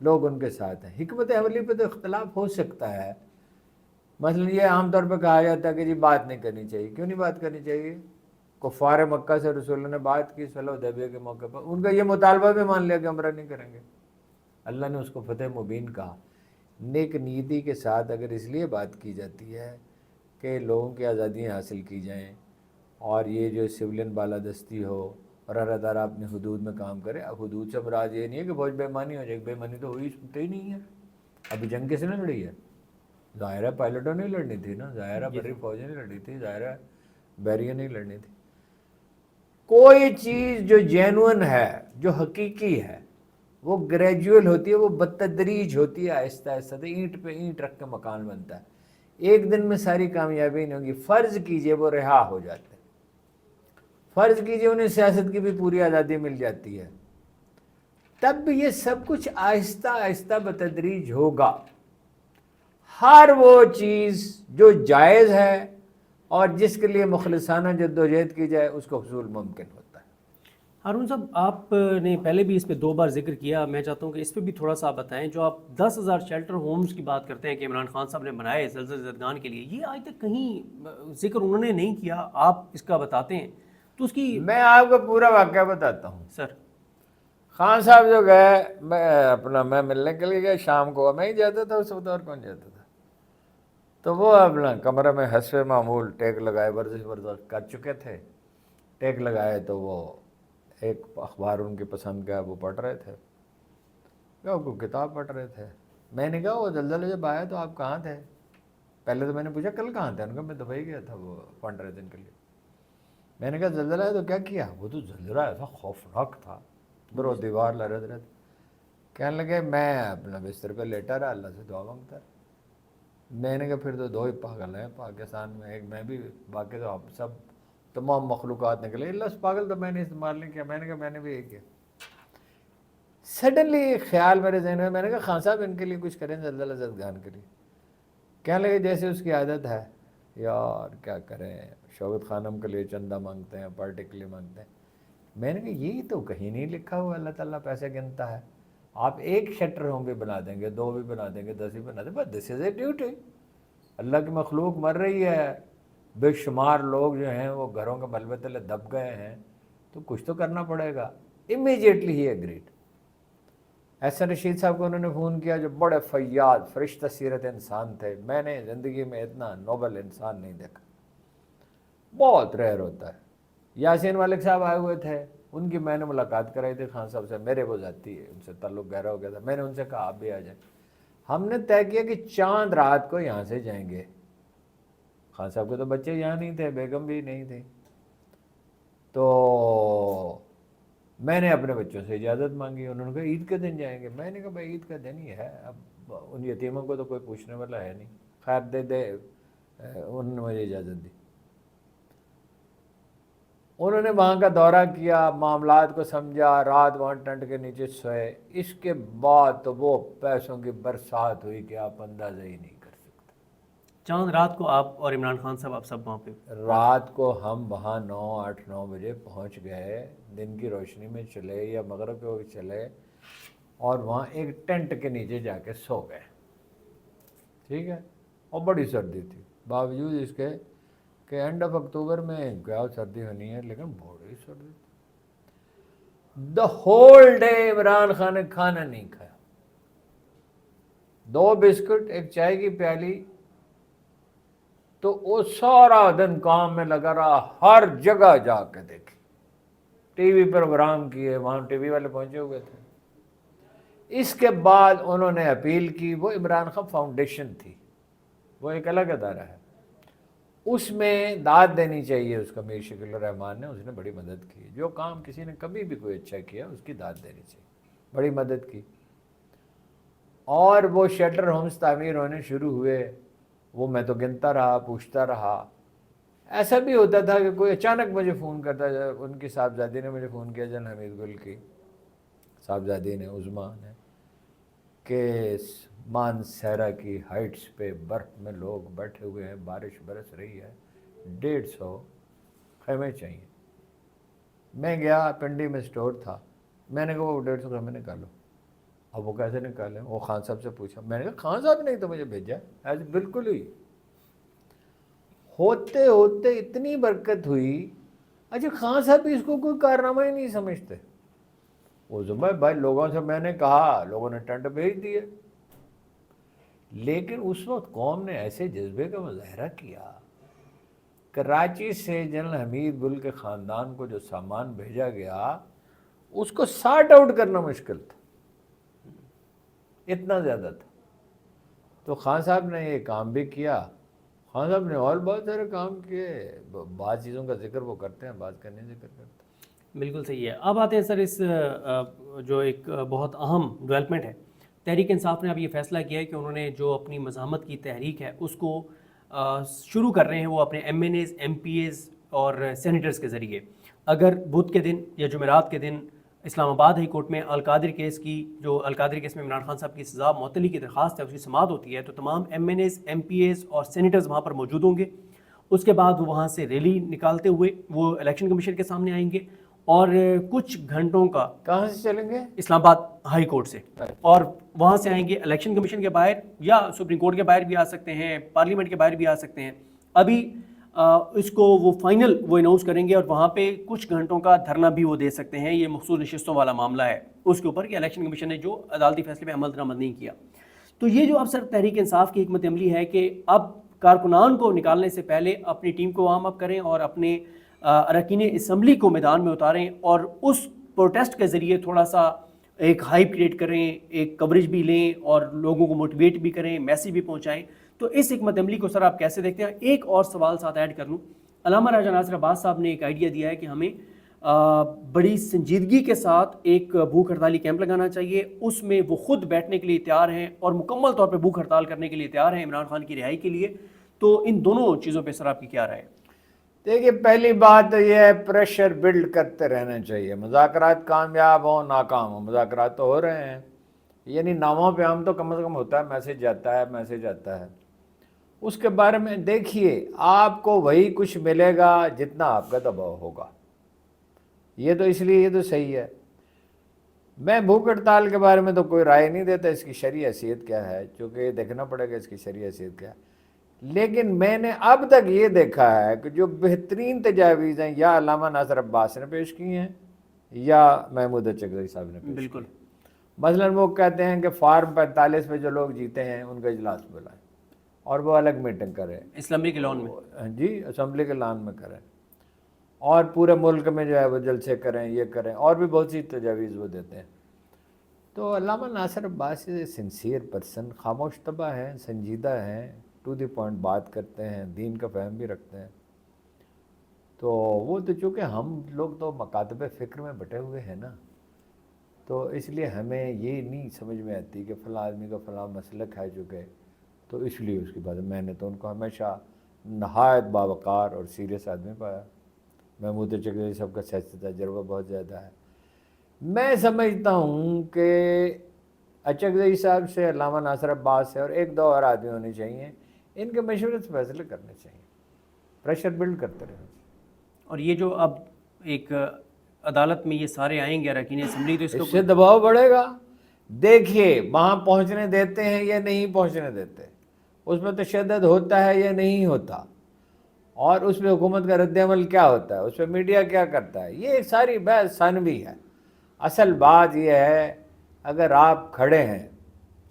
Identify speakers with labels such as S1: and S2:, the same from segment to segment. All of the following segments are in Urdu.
S1: لوگ ان کے ساتھ ہیں. حکمت عملی پہ تو اختلاف ہو سکتا ہے. مثلا یہ عام طور پہ کہا جاتا ہے کہ جی بات نہیں کرنی چاہیے. کیوں نہیں بات کرنی چاہیے؟ کفار مکہ سے رسول اللہ نے بات کی صلح حدیبیہ کے موقع پر, ان کا یہ مطالبہ بھی مان لیا کہ عمرہ نہیں کریں گے. اللہ نے اس کو فتح مبین کہا. نیک نیتی کے ساتھ اگر اس لیے بات کی جاتی ہے کہ لوگوں کی آزادیاں حاصل کی جائیں اور یہ جو سولین بالادستی ہو اور ہر ادارہ اپنے حدود میں کام کرے. اب حدود سے مراد یہ نہیں ہے کہ فوج بے ایمانی ہو جائے. بے ایمانی تو ہوئی سنتے ہی نہیں ہے. ابھی جنگ کس نے لڑی ہے؟ ظاہرہ پائلٹوں نے لڑنی تھی نا, ظاہرہ بری فوجیں نہیں لڑنی تھی, ظاہرہ بیریاں نہیں لڑنی تھی. کوئی چیز جو جینون ہے, جو حقیقی ہے, وہ گریجول ہوتی ہے, وہ بتدریج ہوتی ہے, آہستہ آہستہ. اینٹ پہ اینٹ رکھ کے مکان بنتا ہے. ایک دن میں ساری کامیابی نہیں ہوگی. فرض کیجئے وہ رہا ہو جاتے, فرض کیجئے انہیں سیاست کی بھی پوری آزادی مل جاتی ہے, تب بھی یہ سب کچھ آہستہ آہستہ بتدریج ہوگا. ہر وہ چیز جو جائز ہے اور جس کے لیے مخلصانہ جدوجہد کی جائے اس کو حصول ممکن ہوتا ہے.
S2: ہارون صاحب, آپ نے پہلے بھی اس پہ 2 بار ذکر کیا, میں چاہتا ہوں کہ اس پہ بھی تھوڑا سا آپ بتائیں. جو آپ 10,000 شیلٹر ہومز کی بات کرتے ہیں کہ عمران خان صاحب نے بنائے زلزلہ زدگان کے لیے, یہ آج تک کہیں ذکر انہوں نے نہیں کیا, آپ اس کا بتاتے ہیں تو اس کی.
S1: میں آپ کو پورا واقعہ بتاتا ہوں.
S2: سر
S1: خان صاحب جو گئے, میں ملنے کے لیے گیا شام کو. میں ہی جاتا تھا اس وقت, اور کون جاتا تھا. تو وہ اپنا کمرے میں حسب معمول ٹیک لگائے, ورزش کر چکے تھے. ٹیک لگائے تو وہ ایک اخبار ان کی پسند کا وہ پڑھ رہے تھے, یا کوئی کتاب پڑھ رہے تھے. میں نے کہا وہ زلزلہ جب آیا تو آپ کہاں تھے؟ پہلے تو میں نے پوچھا کل کہاں تھے؟ ان کا میں دبئی گیا تھا وہ 15 دن کے لیے. میں نے کہا زلزلہ ہے تو کیا کیا؟ وہ تو زلزلہ ایسا خوفناک تھا, ادھر و دیوار لرز رہے تھے. کہنے لگے میں اپنا بستر پہ لیٹا رہا, اللہ سے دعا مانگتا رہا. میں نے کہا پھر تو 2 ہی پاگل ہیں پاکستان میں, ایک میں بھی, باقی تو آپ سب تمام مخلوقات نکلے. اللہ پاگل تو میں نے استعمال نہیں کیا. میں نے کہا میں نے بھی یہ کیا. سڈنلی ایک خیال میرے ذہن میں نے کہا خان صاحب ان کے لیے کچھ کریں زلزلہ زدگان کے لیے. کہنے لگے جیسے اس کی عادت ہے, یار کیا کریں, شوکت خانم کے لیے چندہ مانگتے ہیں, پارٹی کے لیے مانگتے ہیں. میں نے کہا یہی تو کہیں نہیں لکھا ہوا اللہ تعالیٰ پیسے گنتا ہے. آپ 1 شٹر ہوم بھی بنا دیں گے, 2 بھی بنا دیں گے, 10 بھی بنا دیں گے, بس دس از اے ڈیوٹی. اللہ کی مخلوق مر رہی ہے, بے شمار لوگ جو ہیں وہ گھروں کے ملبے تلے دب گئے ہیں, تو کچھ تو کرنا پڑے گا. امیجیٹلی ہی ایگریڈ. احسن رشید صاحب کو انہوں نے فون کیا, جو بڑے فیاض فرشتہ سیرت انسان تھے. میں نے زندگی میں اتنا نوبل انسان نہیں دیکھا, بہت ریئر ہوتا ہے. یاسین ملک صاحب آئے ہوئے تھے, ان کی میں نے ملاقات کرائی تھی خان صاحب سے. میرے وہ ذاتی ہے, ان سے تعلق گہرا ہو گیا تھا. میں نے ان سے کہا آپ بھی آ جائیں. ہم نے طے کیا کہ چاند رات کو یہاں سے جائیں گے. خان صاحب کے تو بچے یہاں نہیں تھے, بیگم بھی نہیں تھی. تو میں نے اپنے بچوں سے اجازت مانگی. انہوں نے کہا عید کے دن جائیں گے. میں نے کہا بھائی عید کا دن ہی ہے, اب ان یتیموں کو تو کوئی پوچھنے والا ہے نہیں. خیر دے انہوں نے مجھے اجازت دی. انہوں نے وہاں کا دورہ کیا, معاملات کو سمجھا, رات وہاں ٹنٹ کے نیچے سوئے. اس کے بعد تو وہ پیسوں کی برسات ہوئی کہ آپ اندازہ ہی نہیں کر سکتے.
S2: چاند رات کو آپ اور عمران خان صاحب آپ سب وہاں پہ؟
S1: رات کو ہم وہاں 8-9 بجے پہنچ گئے, دن کی روشنی میں چلے یا مغرب کے وقت چلے, اور وہاں ایک ٹینٹ کے نیچے جا کے سو گئے. ٹھیک ہے, اور بڑی سردی تھی, باوجود اس کے کہ اینڈ آف اکتوبر میں کیا سردی ہونی ہے, لیکن بڑی سردی تھی. The whole day Imran Khan نے کھانا نہیں کھایا. 2 بسکٹ, ایک چائے کی پیالی, تو وہ سارا دن کام میں لگا رہا. ہر جگہ جا کے دیکھی, ٹی وی پروگرام کیے, وہاں ٹی وی والے پہنچے ہوئے تھے. اس کے بعد انہوں نے اپیل کی. وہ عمران خان فاؤنڈیشن تھی, وہ ایک الگ ادارہ ہے, اس میں داد دینی چاہیے. اس کا میر شکیل الرحمان نے, اس نے بڑی مدد کی. جو کام کسی نے کبھی بھی کوئی اچھا کیا اس کی داد دینی چاہیے, بڑی مدد کی. اور وہ شیلٹر ہومز تعمیر ہونے شروع ہوئے. وہ میں تو گنتا رہا, پوچھتا رہا. ایسا بھی ہوتا تھا کہ کوئی اچانک مجھے فون کرتا. ان کی صاحبزادی نے مجھے فون کیا, جن حمید گل کی صاحبزادی نے, عظما نے, کہ مانسہرہ کی ہائٹس پہ برف میں لوگ بیٹھے ہوئے ہیں, بارش برس رہی ہے, 150 خیمے چاہیے. میں گیا, پنڈی میں سٹور تھا. میں نے کہا وہ 150 خیمے نکالو. اب وہ کیسے نکالیں؟ وہ خان صاحب سے پوچھا، میں نے کہا خان صاحب نے تو مجھے بھیجا ایسے بالکل ہی ہوتے ہوتے اتنی برکت ہوئی. اچھا خان صاحب بھی اس کو کوئی کارنامہ ہی نہیں سمجھتے. وہ زبیر بھائی لوگوں سے میں نے کہا، لوگوں نے ٹنٹ بھیج دیے، لیکن اس وقت قوم نے ایسے جذبے کا مظاہرہ کیا. کراچی سے جنرل حمید گل کے خاندان کو جو سامان بھیجا گیا اس کو سارٹ آؤٹ کرنا مشکل تھا، اتنا زیادہ تھا. تو خان صاحب نے یہ کام بھی کیا. خان صاحب نے اور بہت سارے کام کیے. بعض چیزوں کا ذکر وہ کرتے ہیں، بعض کا نہیں ذکر کرتے.
S2: بالکل صحیح ہے. اب آتے ہیں سر اس جو ایک بہت اہم ڈیولپمنٹ ہے، تحریک انصاف نے اب یہ فیصلہ کیا ہے کہ انہوں نے جو اپنی مزاحمت کی تحریک ہے اس کو شروع کر رہے ہیں وہ اپنے M N As, M P As اور سینیٹرز کے ذریعے. اگر بدھ کے دن یا جمعرات کے دن اسلام آباد ہائی کورٹ میں القادری کیس کی، جو القادری کیس میں عمران خان صاحب کی سزا معطلی کی درخواست ہے، اس کی سماعت ہوتی ہے، تو تمام M N As, M P As اور سینیٹرز وہاں پر موجود ہوں گے. اس کے بعد وہ وہاں سے ریلی نکالتے ہوئے وہ الیکشن کمیشن کے سامنے آئیں گے اور کچھ گھنٹوں کا
S1: کہاں سے چلیں گے؟
S2: اسلام آباد ہائی کورٹ سے، اور وہاں سے آئیں گے الیکشن کمیشن کے باہر یا سپریم کورٹ کے باہر بھی آ سکتے ہیں، پارلیمنٹ کے باہر بھی آ سکتے ہیں. ابھی اس کو وہ فائنل وہ اناؤنس کریں گے اور وہاں پہ کچھ گھنٹوں کا دھرنا بھی وہ دے سکتے ہیں. یہ مخصوص نشستوں والا معاملہ ہے اس کے اوپر کہ الیکشن کمیشن نے جو عدالتی فیصلے پہ عمل درآمد نہیں کیا. تو یہ جو اب سر تحریک انصاف کی حکمت عملی ہے کہ اب کارکنان کو نکالنے سے پہلے اپنی ٹیم کو وارم اپ کریں اور اپنے اراکین اسمبلی کو میدان میں اتاریں اور اس پروٹیسٹ کے ذریعے تھوڑا سا ایک ہائپ کریٹ کریں، ایک کوریج بھی لیں اور لوگوں کو موٹیویٹ بھی کریں، میسیج بھی پہنچائیں. تو اس حکمت عملی کو سر آپ کیسے دیکھتے ہیں؟ ایک اور سوال ساتھ ایڈ کر لوں. علامہ راجہ ناصر عباس صاحب نے ایک آئیڈیا دیا ہے کہ ہمیں بڑی سنجیدگی کے ساتھ ایک بھوک ہڑتالی کیمپ لگانا چاہیے. اس میں وہ خود بیٹھنے کے لیے تیار ہیں اور مکمل طور پہ بھوک ہڑتال کرنے کے لیے تیار ہیں عمران خان کی رہائی کے لیے. تو ان دونوں چیزوں پہ سر آپ کی کیا رائے ہے؟
S1: دیکھیے پہلی بات یہ ہے پریشر بلڈ کرتے رہنا چاہیے. مذاکرات کامیاب ہوں ناکام ہوں، مذاکرات تو ہو رہے ہیں، یعنی ناموں پہ ہم تو کم از کم ہوتا ہے، میسیج جاتا ہے، میسیج آتا ہے. اس کے بارے میں دیکھیے آپ کو وہی کچھ ملے گا جتنا آپ کا دباؤ ہوگا. یہ تو اس لیے یہ تو صحیح ہے. میں بھوک ہڑتال کے بارے میں تو کوئی رائے نہیں دیتا، اس کی شرعی حیثیت کیا ہے، چونکہ یہ دیکھنا پڑے گا اس کی شرعی حیثیت کیا ہے. لیکن میں نے اب تک یہ دیکھا ہے کہ جو بہترین تجاویز ہیں یا علامہ ناصر عباس نے پیش کی ہیں یا محمود اچکزئی صاحب نے پیش کی.
S2: بالکل.
S1: مثلاً وہ کہتے ہیں کہ فارم 45 پہ جو لوگ جیتے ہیں ان کا اجلاس بلائیں اور وہ الگ میٹنگ کریں
S2: اسمبلی کے لان میں،
S1: جی اسمبلی کے لان میں کریں، اور پورے ملک میں جو ہے وہ جلسے کریں، یہ کریں، اور بھی بہت سی تجاویز وہ دیتے ہیں. تو علامہ ناصر عباس سنسیئر پرسن، خاموش طبع ہیں، سنجیدہ ہیں، ٹو دی پوائنٹ بات کرتے ہیں، دین کا فہم بھی رکھتے ہیں. تو وہ تو چونکہ ہم لوگ تو مکاتب فکر میں بٹے ہوئے ہیں نا، تو اس لیے ہمیں یہ نہیں سمجھ میں آتی کہ فلاں آدمی کا فلاں مسلک ہے چونکہ، تو اس لیے اس کی بات میں نے تو ان کو ہمیشہ نہایت باوقار اور سیریس آدمی پایا. محمود اچکزئی صاحب کا سیاسی تجربہ بہت زیادہ ہے. میں سمجھتا ہوں کہ اچکزئی صاحب سے، علامہ ناصر عباس سے اور ایک دو اور آدمی ہونے چاہیے، ان کے مشورے سے فیصلے کرنے چاہیے، پریشر بلڈ کرتے رہنا چاہیے.
S2: اور یہ جو اب ایک عدالت میں یہ سارے آئیں گے اراکین اسمبلی، تو
S1: اس سے دباؤ بڑھے گا. دیکھیے وہاں پہنچنے دیتے ہیں یا نہیں پہنچنے دیتے، اس میں تشدد ہوتا ہے یا نہیں ہوتا، اور اس میں حکومت کا رد عمل کیا ہوتا ہے، اس پہ میڈیا کیا کرتا ہے، یہ ساری بحث ثانوی ہے. اصل بات یہ ہے اگر آپ کھڑے ہیں،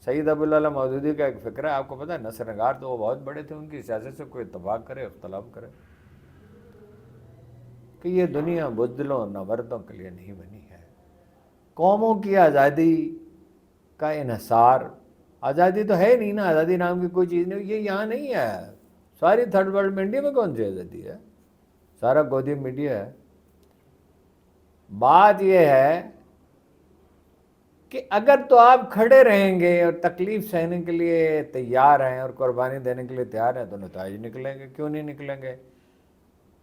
S1: سید ابوالعلا مودودی کا ایک فکر ہے، آپ کو پتہ ہے نثر نگار تو وہ بہت بڑے تھے، ان کی سیاست سے کوئی اتفاق کرے اختلاف کرے، کہ یہ دنیا بزدلوں نامردوں کے لیے نہیں بنی ہے. قوموں کی آزادی کا انحصار، آزادی تو ہے نہیں نا، آزادی نام کی کوئی چیز نہیں، یہ یہاں نہیں ہے. ساری تھرڈ ورلڈ میں، انڈیا میں کون سی آزادی ہے، سارا گودی میڈیا ہے. بات یہ ہے کہ اگر تو آپ کھڑے رہیں گے اور تکلیف سہنے کے لیے تیار ہیں اور قربانی دینے کے لیے تیار ہیں تو نتائج نکلیں گے. کیوں نہیں نکلیں گے؟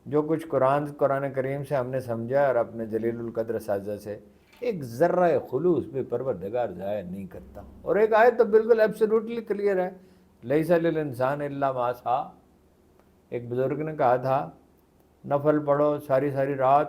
S1: جو کچھ قرآن کریم سے ہم نے سمجھا اور اپنے جلیل القدر اساتذہ سے، ایک ذرہ خلوص بھی پروردگار ضائع نہیں کرتا. اور ایک آیت تو بالکل ایبسولوٹلی کلیئر ہے، لیس للانسان الا ما سعی. ایک بزرگ نے کہا تھا نفل پڑھو ساری ساری رات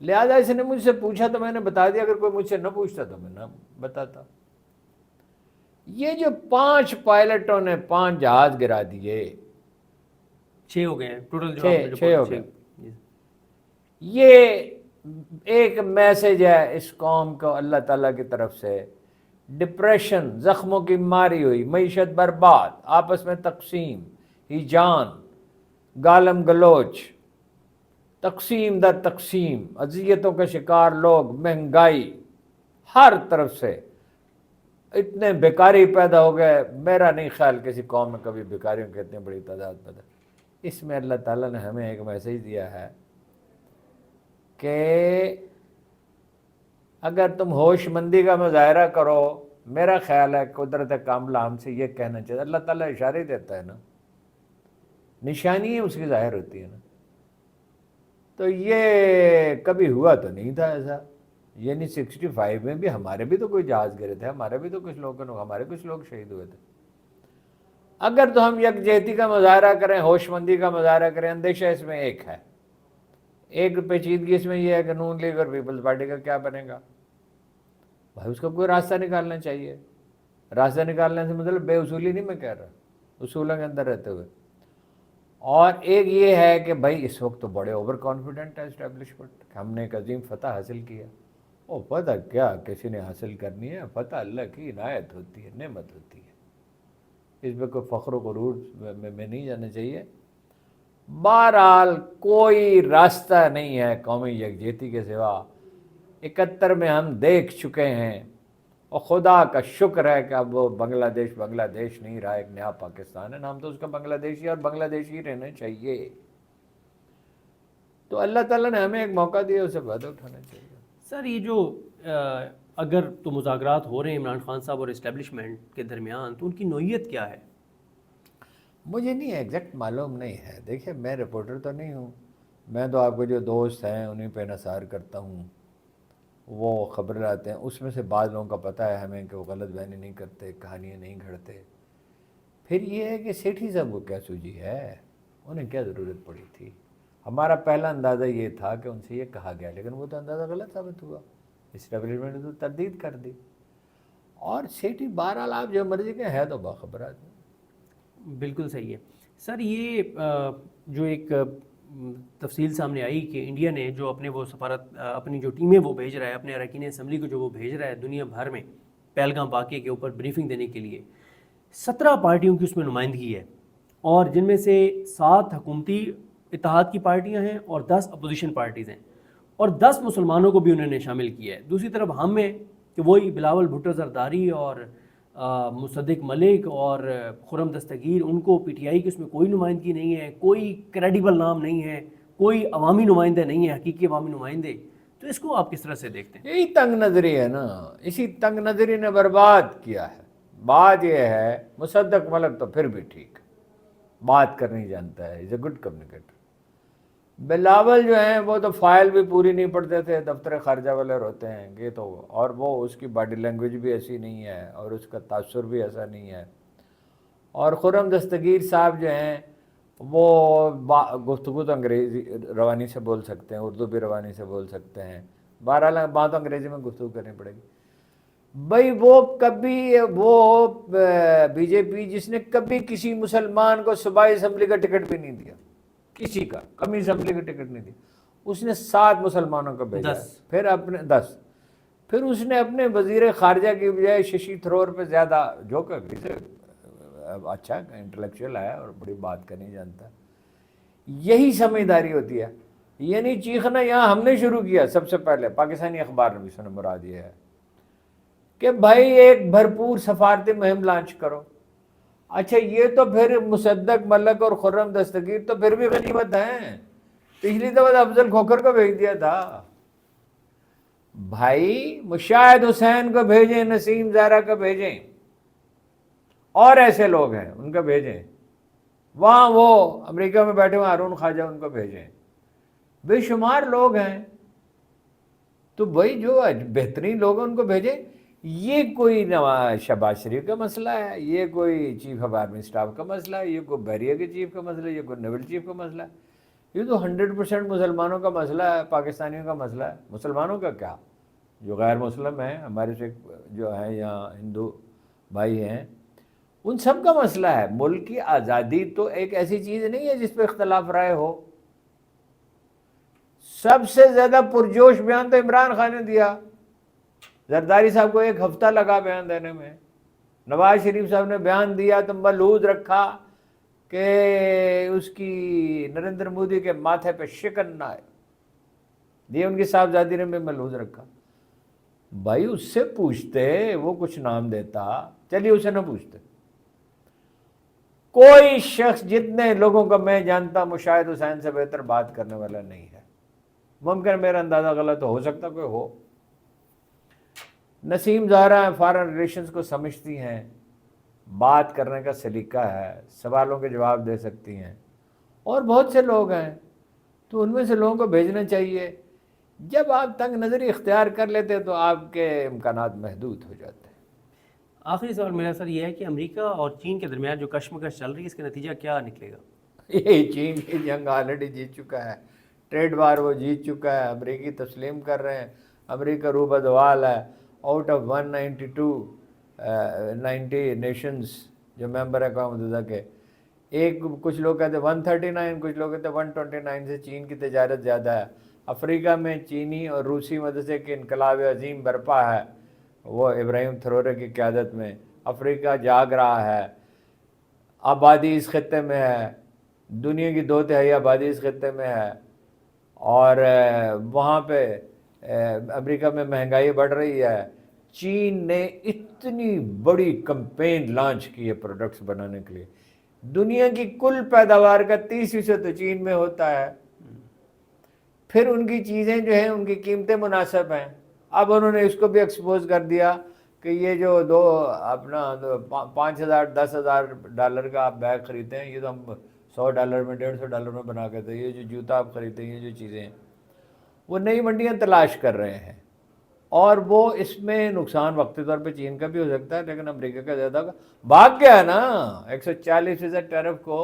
S1: لہذا اس نے مجھ سے پوچھا تو میں نے بتا دیا، اگر کوئی مجھ سے نہ پوچھتا تو میں نہ بتاتا۔ یہ جو 5 پائلٹوں نے 5 جہاز گرا دیے،
S2: 6 ہو گئے ہیں ٹوٹل جو آپ نے
S1: چھ ہو
S2: رپورٹ
S1: گئے، یہ ایک میسج ہے اس قوم کو اللہ تعالیٰ کی طرف سے۔ ڈپریشن، زخموں کی ماری ہوئی، معیشت برباد، آپس میں تقسیم، ہیجان، گالم گلوچ، تقسیم در تقسیم، اذیتوں کا شکار لوگ، مہنگائی، ہر طرف سے اتنے بیکاری پیدا ہو گئے۔ میرا نہیں خیال کسی قوم میں کبھی بیکاریوں کی اتنی بڑی تعداد پیدا۔ اس میں اللہ تعالیٰ نے ہمیں ایک میسج دیا ہے کہ اگر تم ہوش مندی کا مظاہرہ کرو، میرا خیال ہے قدرت کاملہ ہم سے یہ کہنا چاہیے، اللہ تعالیٰ اشارے دیتا ہے نا، نشانی اس کی ظاہر ہوتی ہے نا۔ تو یہ کبھی ہوا تو نہیں تھا ایسا، یعنی 65 میں بھی ہمارے بھی تو کوئی جہاز گرے تھے، ہمارے بھی تو ہمارے کچھ لوگ شہید ہوئے تھے۔ اگر تو ہم یکجہتی کا مظاہرہ کریں، ہوش مندی کا مظاہرہ کریں، اندیشہ اس میں ایک ہے، ایک پیچیدگی اس میں یہ ہے کہ نون لیگ اور پیپلز پارٹی کا کیا بنے گا۔ بھائی اس کا کوئی راستہ نکالنا چاہیے۔ راستہ نکالنے سے مطلب بے اصولی نہیں میں کہہ رہا، اصولوں کے اندر رہتے ہوئے۔ اور ایک یہ ہے کہ بھائی اس وقت تو بڑے اوور کانفیڈنٹ ہے اسٹیبلشمنٹ کہ ہم نے ایک عظیم فتح حاصل کیا۔ او فتح کیا کسی نے حاصل کرنی ہے، فتح اللہ کی عنایت ہوتی ہے، نعمت ہوتی ہے، اس میں کوئی فخر و غرور میں نہیں جانا چاہیے۔ بہرحال کوئی راستہ نہیں ہے قومی یکجہتی کے سوا۔ 71 میں ہم دیکھ چکے ہیں، اور خدا کا شکر ہے کہ اب وہ بنگلہ دیش نہیں رہا، ایک نیا پاکستان ہے، نام تو اس کا بنگلہ دیشی اور بنگلہ دیشی رہنا چاہیے۔ تو اللہ تعالیٰ نے ہمیں ایک موقع دیا، اسے فائدہ اٹھانا چاہیے۔
S2: سر یہ جو اگر تو مذاکرات ہو رہے ہیں عمران خان صاحب اور اسٹیبلشمنٹ کے درمیان، تو ان کی نوعیت کیا ہے؟
S1: مجھے نہیں ایگزیکٹ معلوم نہیں ہے، دیکھیں میں رپورٹر تو نہیں ہوں، میں تو آپ کے جو دوست ہیں انہیں پہ انحصار کرتا ہوں، وہ خبر لاتے ہیں، اس میں سے بعض لوگوں کا پتہ ہے ہمیں کہ وہ غلط بیانی نہیں کرتے، کہانیاں نہیں گھڑتے۔ پھر یہ ہے کہ سیٹھی صاحب کو کیا سوجی ہے، انہیں کیا ضرورت پڑی تھی؟ ہمارا پہلا اندازہ یہ تھا کہ ان سے یہ کہا گیا، لیکن وہ تو اندازہ غلط ثابت ہوا، اسٹیبلشمنٹ نے تو تردید کر دی۔ اور سیٹھی بہرحال آپ جو مرضی کے ہے تو باخبر آدمی۔
S2: بالکل صحیح ہے سر۔ یہ جو ایک تفصیل سامنے آئی کہ انڈیا نے جو اپنے وہ سفارت اپنی جو ٹیمیں وہ بھیج رہا ہے، اپنے اراکین اسمبلی کو جو وہ بھیج رہا ہے دنیا بھر میں پہلگام واقعے کے اوپر بریفنگ دینے کے لیے، 17 پارٹیوں کی اس میں نمائندگی ہے، اور جن میں سے 7 حکومتی اتحاد کی پارٹیاں ہیں اور 10 اپوزیشن پارٹیز ہیں، اور 10 مسلمانوں کو بھی انہوں نے شامل کیا ہے۔ دوسری طرف ہم ہیں کہ وہی بلاول بھٹو زرداری اور مصدق ملک اور خرم دستگیر، ان کو پی ٹی آئی کی اس میں کوئی نمائندگی نہیں ہے، کوئی کریڈیبل نام نہیں ہے، کوئی عوامی نمائندے نہیں ہے، حقیقی عوامی نمائندے۔ تو اس کو آپ کس طرح سے دیکھتے ہیں؟
S1: یہی تنگ نظری ہے نا، اسی تنگ نظری نے برباد کیا ہے۔ بات یہ ہے مصدق ملک تو پھر بھی ٹھیک بات کرنی جانتا ہے، از اے گڈ کمیونیکیٹر۔ بلاول جو ہیں وہ تو فائل بھی پوری نہیں پڑھتے تھے، دفتر خارجہ والے روتے ہیں یہ تو، اور وہ اس کی باڈی لینگویج بھی ایسی نہیں ہے اور اس کا تاثر بھی ایسا نہیں ہے۔ اور خرم دستگیر صاحب جو ہیں وہ گفتگو تو انگریزی روانی سے بول سکتے ہیں، اردو بھی روانی سے بول سکتے ہیں، بہرحال بات انگریزی میں گفتگو کرنی پڑے گی۔ بھائی وہ کبھی وہ بی جے پی جس نے کبھی کسی مسلمان کو صوبائی اسمبلی کا ٹکٹ بھی نہیں دیا، کسی کا قومی اسمبلی کا ٹکٹ نہیں دیا، اس نے 7 مسلمانوں کو بھیجا، پھر اپنے 10، پھر اس نے اپنے وزیر خارجہ کی بجائے ششی تھرور پہ زیادہ، جو کہ اچھا انٹلیکچوئل ہے اور بڑی بات کرنی جانتا ہے۔ یہی سمجھداری ہوتی ہے، یعنی چیخنا یہاں ہم نے شروع کیا سب سے پہلے، پاکستانی اخبار نے بھی سنا، مراد یہ ہے کہ بھائی ایک بھرپور سفارتی مہم لانچ کرو۔ اچھا یہ تو پھر مصدق ملک اور خرم دستگیر تو پھر بھی غنیمت ہیں، پچھلی دفعہ افضل کھوکھر کو بھیج دیا تھا۔ بھائی مشاہد حسین کو بھیجیں، نسیم زہرا کو بھیجیں، اور ایسے لوگ ہیں ان کو بھیجیں، وہاں وہ امریکہ میں بیٹھے ہوئے ہارون خواجہ ان کو بھیجیں، بے شمار لوگ ہیں۔ تو بھائی جو بہترین لوگ ہیں ان کو بھیجیں۔ یہ کوئی شہباز شریف کا مسئلہ ہے، یہ کوئی چیف آف آرمی اسٹاف کا مسئلہ ہے، یہ کوئی بحریہ کے چیف کا مسئلہ ہے، یہ کوئی نیول چیف کا مسئلہ ہے۔ یہ تو 100% مسلمانوں کا مسئلہ ہے، پاکستانیوں کا مسئلہ ہے. مسلمانوں کا کیا، جو غیر مسلم ہیں ہمارے سے جو ہیں یہاں ہندو بھائی ہیں، ان سب کا مسئلہ ہے. ملک کی آزادی تو ایک ایسی چیز نہیں ہے جس پہ اختلاف رائے ہو. سب سے زیادہ پرجوش بیان تو عمران خان نے دیا، زرداری صاحب کو 1 ہفتہ لگا بیان دینے میں. نواز شریف صاحب نے بیان دیا تو ملحوظ رکھا کہ اس کی نریندر مودی کے ماتھے پہ شکن نہ آئے. یہ ان کی صاحبزادی نے بھی ملحوظ رکھا. بھائی اس سے پوچھتے، وہ کچھ نام دیتا. چلیے اسے نہ پوچھتے. کوئی شخص جتنے لوگوں کا میں جانتا مشاہد حسین سے بہتر بات کرنے والا نہیں ہے. ممکن میرا اندازہ غلط ہو سکتا کوئی ہو. نسیم زہرا فارن ریلیشنز کو سمجھتی ہیں، بات کرنے کا سلیقہ ہے، سوالوں کے جواب دے سکتی ہیں، اور بہت سے لوگ ہیں. تو ان میں سے لوگوں کو بھیجنا چاہیے. جب آپ تنگ نظری اختیار کر لیتے تو آپ کے امکانات محدود ہو جاتے ہیں.
S2: آخری سوال میرا سر یہ ہے کہ امریکہ اور چین کے درمیان جو کشمکش چل رہی ہے، اس کا نتیجہ کیا نکلے گا؟
S1: یہ چین کی جنگ آلریڈی جیت چکا ہے، ٹریڈ وار وہ جیت چکا ہے. امریکی تسلیم کر رہے ہیں. امریکہ روبدوال ہے. آؤٹ آف 90 نیشنز جو ممبر ہے اقوام متحدہ کے، کچھ لوگ کہتے ہیں 139، کچھ لوگ کہتے ہیں 129 سے چین کی تجارت زیادہ ہے. افریقہ میں چینی اور روسی مدرسے کے انقلاب عظیم برپا ہے، وہ ابراہیم تھرورے کی قیادت میں. افریقہ جاگ رہا ہے. آبادی اس خطے میں ہے، دنیا کی 2/3 آبادی اس خطے میں ہے، اور وہاں پہ امریکہ میں مہنگائی بڑھ رہی ہے. چین نے اتنی بڑی کمپین لانچ کی ہے پروڈکٹس بنانے کے لیے. دنیا کی کل پیداوار کا 30% تو چین میں ہوتا ہے. پھر ان کی چیزیں جو ہیں ان کی قیمتیں مناسب ہیں. اب انہوں نے اس کو بھی ایکسپوز کر دیا کہ یہ جو اپنا $5,000-10,000 کا آپ بیگ خریدتے ہیں، یہ تو ہم $100 میں $150 میں بنا کے تھے. یہ جو جوتا آپ خریدتے ہیں، یہ جو چیزیں ہیں، وہ نئی منڈیاں تلاش کر رہے ہیں. اور وہ اس میں نقصان وقتی طور پہ چین کا بھی ہو سکتا ہے، لیکن امریکہ کا زیادہ ہوگا. بھاگ گیا نا، 140% ٹیرف کو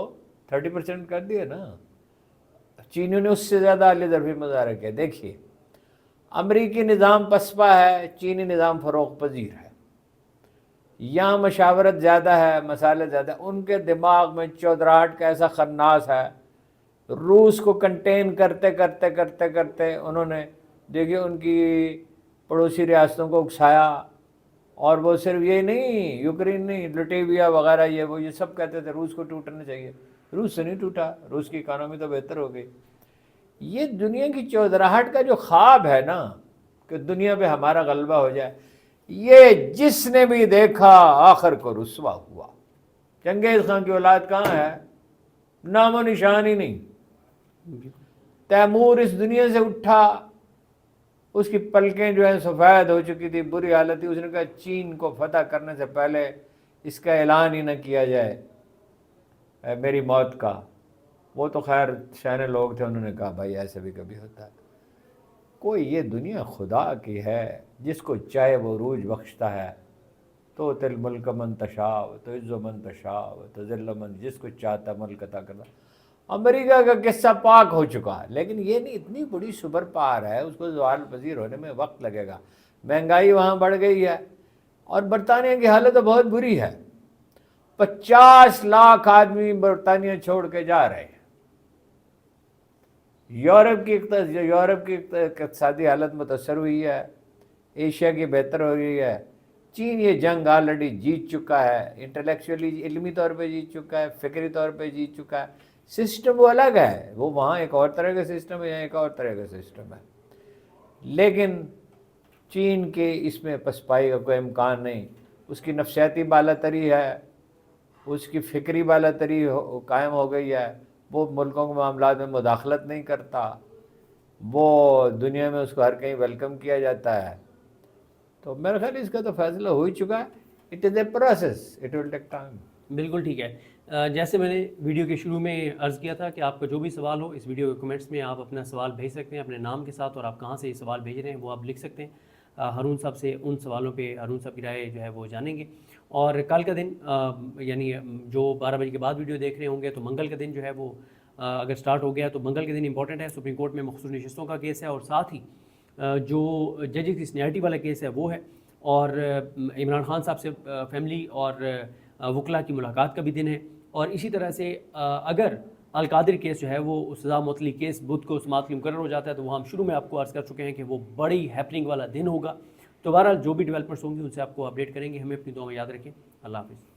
S1: 30% کر دیا نا. چینیوں نے اس سے زیادہ عالی ضربی مظاہرہ کیا. دیکھیے، امریکی نظام پسپا ہے، چینی نظام فروغ پذیر ہے. یہاں مشاورت زیادہ ہے، مسالے زیادہ. ان کے دماغ میں چودراہٹ کا ایسا خناس ہے. روس کو کنٹین کرتے کرتے کرتے کرتے انہوں نے دیکھیے ان کی پڑوسی ریاستوں کو اکسایا. اور وہ صرف یہ نہیں، یوکرین نہیں، لٹیویا وغیرہ، یہ سب کہتے تھے روس کو ٹوٹنا چاہیے. روس سے نہیں ٹوٹا، روس کی اکانومی تو بہتر ہو گئی. یہ دنیا کی چودراہٹ کا جو خواب ہے نا کہ دنیا پہ ہمارا غلبہ ہو جائے، یہ جس نے بھی دیکھا آخر کو رسوا ہوا. چنگیز خان کی اولاد کہاں ہے؟ نام و نشان ہی نہیں. تیمور اس دنیا سے اٹھا، اس کی پلکیں جو ہیں سفید ہو چکی تھی، بری حالت تھی. اس نے کہا چین کو فتح کرنے سے پہلے اس کا اعلان ہی نہ کیا جائے میری موت کا. وہ تو خیر شانے لوگ تھے، انہوں نے کہا بھائی ایسے بھی کبھی ہوتا ہے. کوئی یہ دنیا خدا کی ہے، جس کو چاہے وہ عروج بخشتا ہے. تو تل ملک من تشاء تو عز من تشاء تو ذل من، جس کو چاہتا ملک عطا کرتا. امریکہ کا قصہ پاک ہو چکا ہے، لیکن یہ نہیں، اتنی بڑی سپر پاور ہے، اس کو زوال پذیر ہونے میں وقت لگے گا. مہنگائی وہاں بڑھ گئی ہے، اور برطانیہ کی حالت تو بہت بری ہے. 50 لاکھ آدمی برطانیہ چھوڑ کے جا رہے ہیں. یورپ کی اقتصادی حالت متاثر ہوئی ہے، ایشیا کی بہتر ہو رہی ہے. چین یہ جنگ آلریڈی جیت چکا ہے، انٹلیکچولی علمی طور پہ جیت چکا ہے، فکری طور پہ جیت چکا ہے. سسٹم وہ الگ ہے، وہ وہاں ایک اور طرح کا سسٹم ہے، یہاں ایک اور طرح کا سسٹم ہے. لیکن چین کے اس میں پسپائی کا کوئی امکان نہیں. اس کی نفسیاتی بالا تری ہے، اس کی فکری بالا تری قائم ہو گئی ہے. وہ ملکوں کے معاملات میں مداخلت نہیں کرتا، وہ دنیا میں اس کو ہر کہیں ویلکم کیا جاتا ہے. تو میرے خیال اس کا تو فیصلہ ہو ہی چکا ہے. It is a process, it will take time.
S2: بالکل ٹھیک ہے. جیسے میں نے ویڈیو کے شروع میں عرض کیا تھا کہ آپ کا جو بھی سوال ہو اس ویڈیو کے کمنٹس میں آپ اپنا سوال بھیج سکتے ہیں اپنے نام کے ساتھ، اور آپ کہاں سے یہ سوال بھیج رہے ہیں وہ آپ لکھ سکتے ہیں. ہارون صاحب سے ان سوالوں پہ ہارون صاحب کی رائے جو ہے وہ جانیں گے. اور کل کا دن یعنی جو 12 بجے کے بعد ویڈیو دیکھ رہے ہوں گے تو منگل کا دن جو ہے وہ اگر سٹارٹ ہو گیا تو منگل کے دن امپورٹنٹ ہے. سپریم کورٹ میں مخصوص نشستوں کا کیس ہے اور ساتھ ہی جو ججز کی سینئرٹی والا کیس ہے وہ ہے, اور عمران خان صاحب سے فیملی اور وکلاء کی ملاقات کا بھی دن ہے. اور اسی طرح سے اگر القادری کیس جو ہے وہ سزا معطلی کیس بدھ کو سماعت کے لیے مقرر ہو جاتا ہے تو وہ ہم شروع میں آپ کو عرض کر چکے ہیں کہ وہ بڑی ہیپننگ والا دن ہوگا. تو بہرحال جو بھی ڈیولپمنٹس ہوں گی ان سے آپ کو اپڈیٹ کریں گے. ہمیں اپنی دعا میں یاد رکھیں. اللہ حافظ.